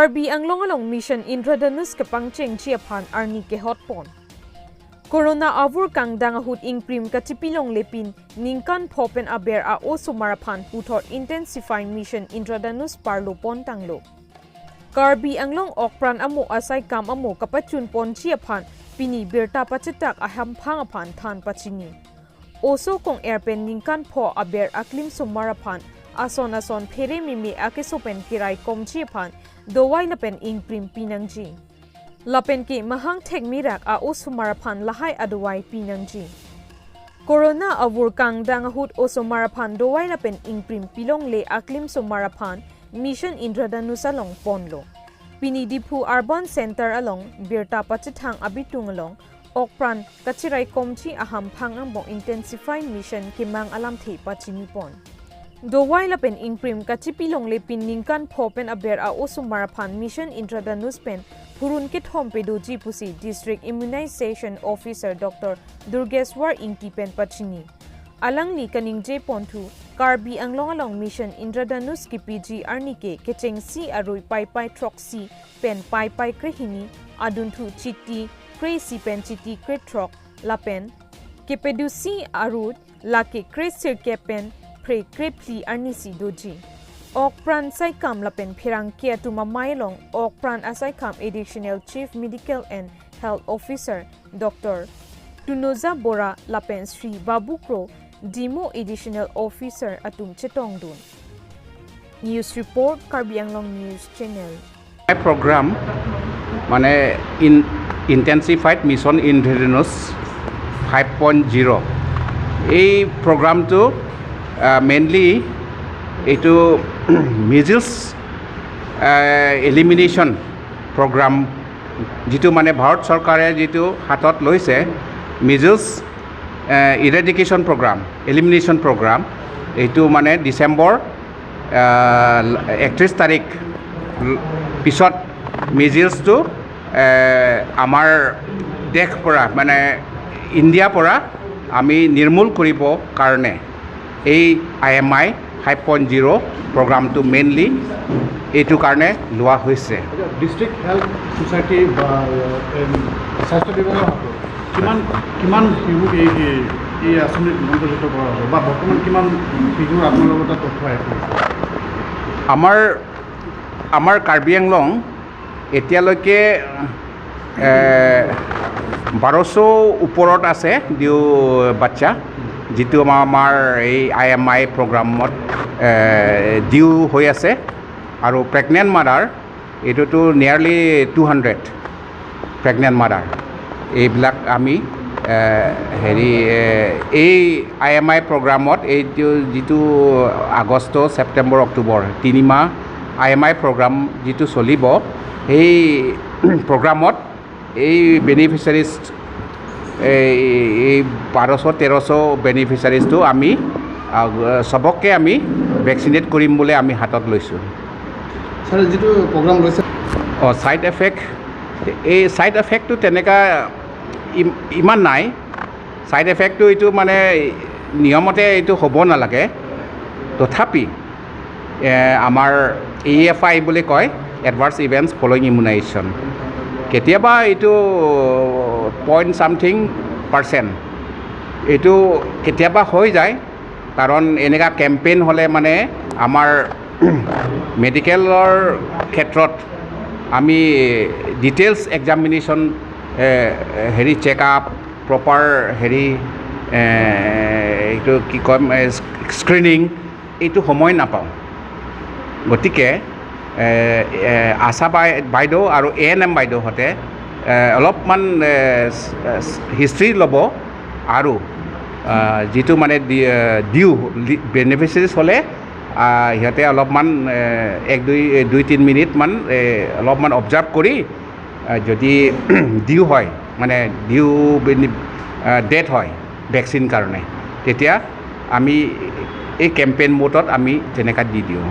Karbi Anglong along mission Indradanus kapangcheng chiaphan arni ke hotpon. Corona avur kang dangahut ingprim katipilong lepin ningkan phopen aber a oso maraphan puthor intensifying mission Indradanus parlo pon tanglo. Karbi Anglong okpran amo asai kam amo kapachun pon chiaphan pini birta pachetak aham phangaphan than pachini. Oso kong airpen ningkan pho aber aklim sumaraphan ason phere mimi akesopen kirai komchi phan dowai lapen ingprim pinangji lapen ki mahang thek mirak a osumaraphan lahai adwai pinangji corona avur kang dangahut osumaraphan dowai lapen ingprim pilong le aklim sumaraphan mission Indradanus along ponlo pini diphu urban center along birta pachithang abitung along okpran kachirai komchi aham phangam bo intensify mission kimang alam the pachimi pon Dowai lapen ingprim kachipilong lepin ningkan phopen aber a osumaraphan mission Indradanus pen purun ke thompedu jipusi district immunization officer Dr. Durgeswar ingkipen pachini alangni kaningje pontu Karbi Anglong along mission Indradanus ki PG arnike kecheng si arui pai troxi pen pai krehini aduntu chiti crazy pen chiti kretrok lapen kepedu si arut lake crazy kepen pre krepli arnisi doji okpran saikam lapen phirang kia tu mamailong okpran asaikam additional chief medical and health officer Dr. Tunoza Bora lapen Sri Babukro demo additional officer atum chetongdun news report Karbi Anglong news channel my program mane intensified mission Indradanus 5.0 এই প্রোগ্রামটো mainly এইটো measles elimination program যেটো মানে ভাৰত চৰকাৰে যেটো হাতত লৈছে measles eradication program elimination program এইটো মানে ডিসেম্বৰ 31 তাৰিখ পিছত measles টো আমাৰ দেশ পৰা মানে ইণ্ডিয়া পৰা আমি নিৰ্মূল কৰিব কাৰণে এই IMI 5.0 প্ৰগ্ৰামটো মেইনলি এইটো কাৰণে লোৱা হৈছে ডিস্ট্ৰিক্ট হেলথ সোসাইটি বা স্বাস্থ্য বিভাগৰ কিমান শিশু এই আঁচনিত অন্তৰ্ভুক্ত কৰা হ'ব বা বৰ্তমান কিমান শিশুৰ আপোনালোকৰ তাত তথ্য আছে আমাৰ কাৰ্বি আংলং এতিয়ালৈকে 1200 ওপৰত আছে দিও বাচ্চা যেটো আমাৰ এই IMI প্ৰগ্ৰামত ডিউ হৈ আছে আৰু প্ৰেগনেন্ট মাদাৰ এটোটো নিয়াৰলি 200 প্ৰেগনেন্ট মাদাৰ এইবিলাক আমি হেৰি এই IMI প্ৰগ্ৰামত এইটো যেটো আগষ্ট ছেপ্টেম্বৰ অক্টোবৰ 3 মাহ IMI প্ৰগ্ৰাম যেটো চলিব এই প্ৰগ্ৰামত এই বেনিফিচিয়াৰিজ এই 1200-1300 বেনিফিচিয়াৰিজটো আমি সবকে আমি ভ্যাকসিনেট কৰিম বুলি আমি হাতত লৈছো স্যাৰ যেটো প্ৰগ্ৰাম লৈছে সাইড এফেক্টটো তেনেকা ইমান নাই সাইড এফেক্টটো এইটো মানে নিয়মতে এইটো হ'ব নালাগে তথাপি আমাৰ AFI বুলি কয় এডভাৰ্স ইভেন্টছ ফলোইং ইমিউনাইজেশ্যন কেতিয়াবা এইটো পইণ্ট সামথিং পাৰ্চেণ্ট এইটো কেতিয়াবা হৈ যায় কাৰণ এনেকা কেম্পেইন হ'লে মানে আমাৰ মেডিকেলৰ ক্ষেত্ৰত আমি ডিটেইলছ এক্সামিনেশ্যন হেৰি চেকআপ প্ৰপাৰ হেৰি এইটো কি কয় স্ক্ৰিনিং এইটো সময় নাপাওঁ গতিকে আশা বাইদেউ আৰু ANM বাইদেউহঁতে অলপমান হিষ্ট্ৰী ল'ব আৰু যেটো মানে ডিউ বেনিফিচিয়াৰিজ হ'লে ইহঁতে অলপমান 1-2-3 মিনিট মান অলপমান অবজাৰ্ভ কৰি যদি ডিউ হয় মানে ডিউ ডেথ হয় ভ্যাকচিন কাৰণে তেতিয়া আমি এই কেম্পেইন মোডত আমি তেনেকা দি দিওঁ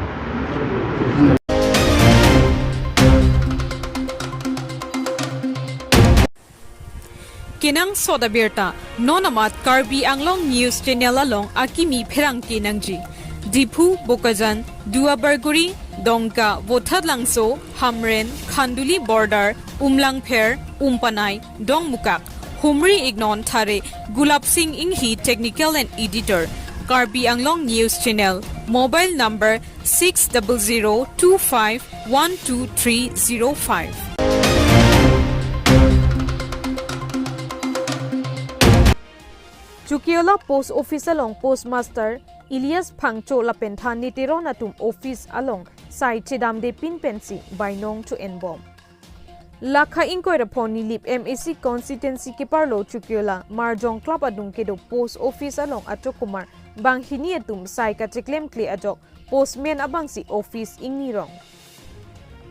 Kinang soda berta nonamat Karbi Anglong news channel along akimi pherang kinangji Dipu Bokajan Dua Barguri Dongka Votat Langso Hamren Khanduli Border Umlangpher Umpanai Dongmukak Humri Ignon Thare Gulab Singh Inghi Technical and Editor Karbi Anglong News Channel Mobile number 60025122305 Chukiola Post Office along Postmaster Ilyas Phangcho Lapen Thani Tiron atum Office along Sai Chedam de Pin Pensi by Nong to Enbom Lakha Inkoy Raponi Lip MAC Constituency Kiparlo Chukiola Marjong Club Adung Kedo Post Office along Atokumar Bang Hini atum Sai Kachiklem Kli Ajok Postman Abangsi Office Ingirong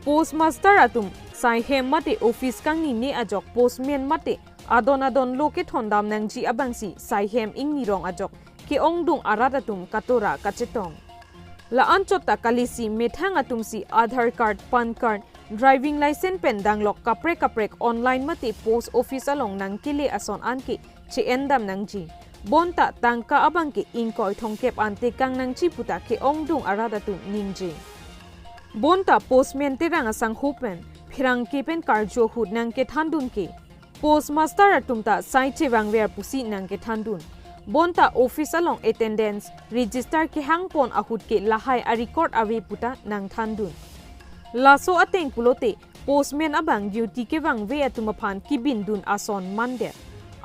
Postmaster atum Sai Hem Mate Office Kangni Ne Ajok Postman Mate Adon loke thondam nangji abangsi sai hem ingni rong ajok ke ongdung aradatum katora kachetong la anchota kalisi methang atumsi Aadhaar card pan card driving license pen danglok kaprek online mate post office along nangkile ason anke che endam nangji bonta tangka abangke inkoi thongkep ante kang nangchi puta ke ongdung aradatum ningji bonta postman terang asang hupen phirang kepen karjo hud nangke thandun ke Postmaster atumta sai chewangwer pusi nangke thandun bonta office along attendance register ke hangpon ahut ke lahai a record awe puta nang thandun laso ateng pulote postman abang duty ke wangwe atumaphan kibindun ason mande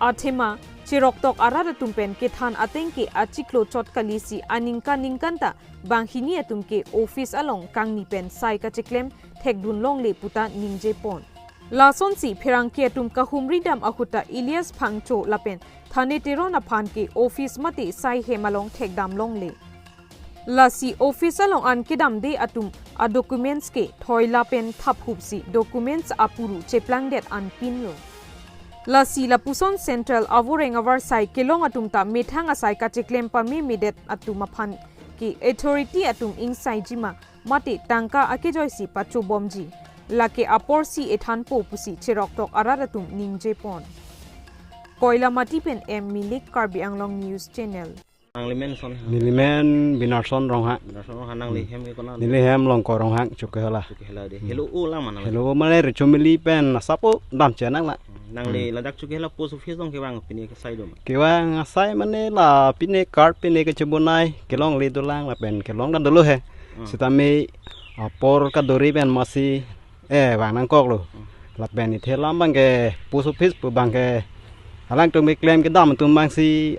athema chiroktok arada tumpen ke than ateng ke achiklo chotkalisi aningka ningkanta banghini atumke office along kangni pen sai ka cheklem thekdun longle puta ningje pon Lason si phirang ke tum ka humri dam ahuta Ilyas Phangcho lapen thane terona phan ke office mate sai hemalong thekdam longle lasi office along an kedam de atum a documents ke thoila pen thap hupsi documents apuru cheplang det an pinlo lasi la puson central avureng avar sai kelong atum ta methang asai ka cheklem pa me medet atum phan ke authority atum insai jima mate tangka akejoisi pachu bomji Lake aporsi ethan po pusi chiroktok araratum ningje pon Koila Matipen M Milik Karbi Anglong News Channel Milimen binarson rong ha nili hem long ko rong hang chukela hello male rechumili pen sapo dam chenang la nang le ladak chukela post office dong kewang pini ke sai dom kewang asai mane la pine card pine ke chebunai kelong le dolang la pen kelong dan dulu he sitame apor ka dori pen masih vàng năng cọc rồi, lập bè thì thế lắm bằng cái post office của bằng cái, hàng trong mấy claim cái đam tụi mang si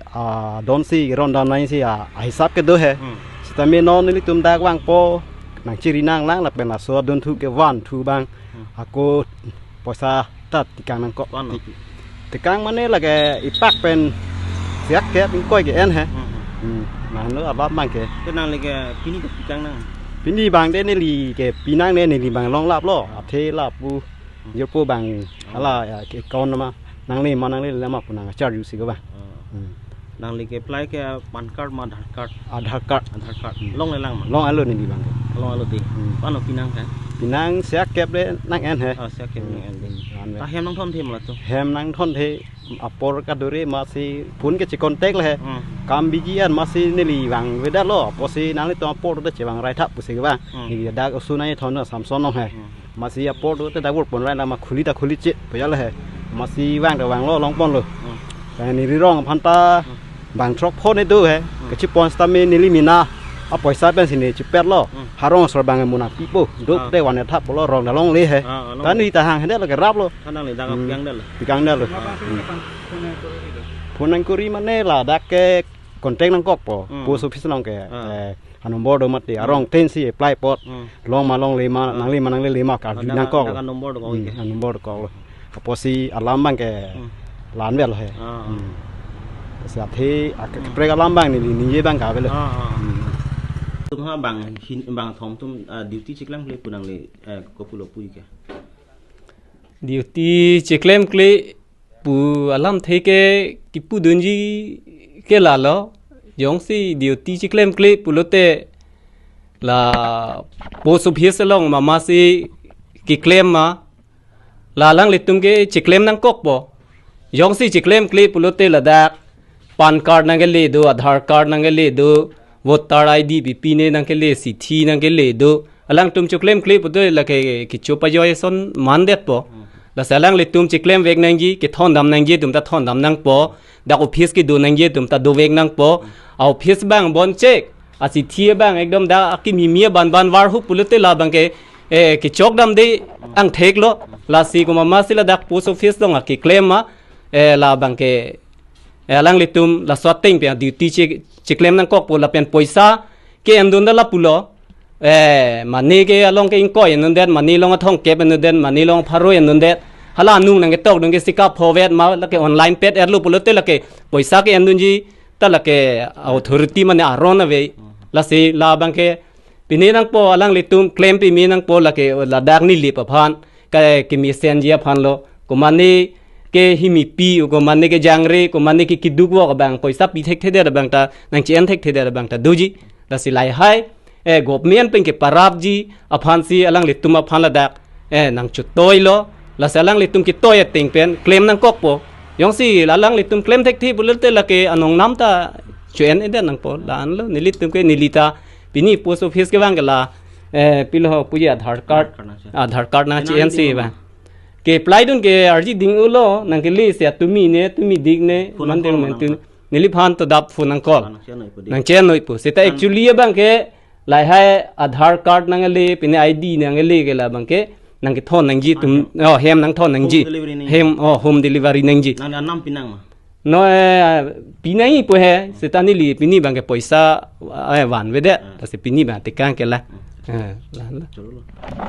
đón si cái ron này si ai sắp cái đó hè, tại vì nó nếu tụi ta quăng po, nàng chỉ năng láng lập bè là số đón thu cái van thu bằng, cô posa tát thì càng năng cọc, thì càng mà này là cái impact pen, xét cái coi cái en hè, mà nó ở bắp bằng cái năng là cái pini cái càng năng Pini bang de nili ke pinang de nili bang long lap lo the lap bu yopo bang ala ke kaun nama nang le manang le lama punang charge usi ko ba nang le ke apply ke pan card ma Aadhaar card long le lang ma long alo nili bang long alo ti pan pinang kan pinang sia kep de nang en he sia kep nang en ta hem nang thon thêm là tu hem nang thon the apor ka dore masih pun ke contact le he kam bijian masih nili bang veda lo posi nang le to apor de chewang rai thap pusi ko ba ni da usunai thon samson no he masih apor de da wor pon rai la ma khuli che pya le he masih wang da wang lo long pon lo ta ni ri rong phan ta bang trok phone du he ke chi pon sta me nili mina a poisa pen sini chi pet lo harong sor bang muna pipo duk de wan thap lo rong da long le he ta ni ta hang he de lo ke rap lo nang le da piang da lo phun anh kuri mana lah dak ke kontak nang kok po post office nang ke nomor do mati arong ten si apply pot long ma long lima nang lima ka nang kok nomor do kok lo po si alam bang ke lan vel he sa thi pre alam bang ni ye bang ka vel tum ha bang hin bang thom tum duty chiklang le punang le ko pulo pui ke duty chiklam kle pu alam the ke ki pu dunji ke la lo yong si duty chiklam kle pulote la post office long mama si ki claim ma la lang le tum ke chiklam nang kok bo yong si chiklam kle pulote la da pan card nang ke le do Aadhaar card nang ke le do voter ID bp ne nang ke le si thi nang ke le do alang tum chu claim clip tu la ke ki chu pa joy son man det po la salang le tum chi claim vek nang ji ki thon dam nang ji tum ta thon dam nang po da office ki du nang ji tum ta du vek nang po office bang bon check asi thie bang ekdom da ki mi mia ban ban war hu pulute la bang ke ki chok dam de ang thek lo la si ko ma sila dak post office dong ki claim ma la bang ke alang le tum la swatting pe duty chi claim nang kok po la pen poisa ke andun da la pulo mani ke along ke inko en den mani long thong ke ben den mani long pharo en den hala nung nang ke tok dong ke sika forward ma la ke online pet er lu pulote la ke poisa ke andun ji ta la ke authority man aron ave la se la bang ke pini nang po alang le tum claim pi mi nang po la ke la dak ni li pa phan ke mi sen ji phan lo ko mani ke himi pi ko mani ke jangre ko mani ke kiduk wo bang poisa pi thek the bang ta nang chen thek the bang ta doji la si lai hai government pen ke parab ji aphan si alang le tum aphan la dak nang chu toy lo la sa alang le tum ki toy ting pen claim nang kok po yong si la alang le tum claim thek thi bulul te la ke anong nam ta chen eden nang po la an lo nilit tum ke nilita pini post office ke bang la pilo puji aadhar card na chen si ba ke apply dun ke arji ding ulo nang ke li se tumi dig ne man deng men tu nili phan to dap phone nang call nang chen noi pu seta actually bang ke lai hai aadhar card nang le pine id nang le ke la bang ke nang ke thon nang ji tum hem nang thon nang ji hem home delivery nang ji nang nam pinang ma no pinai pu he seta ni li pini bang ke poisa wan wede ta se pini ba te kan ke la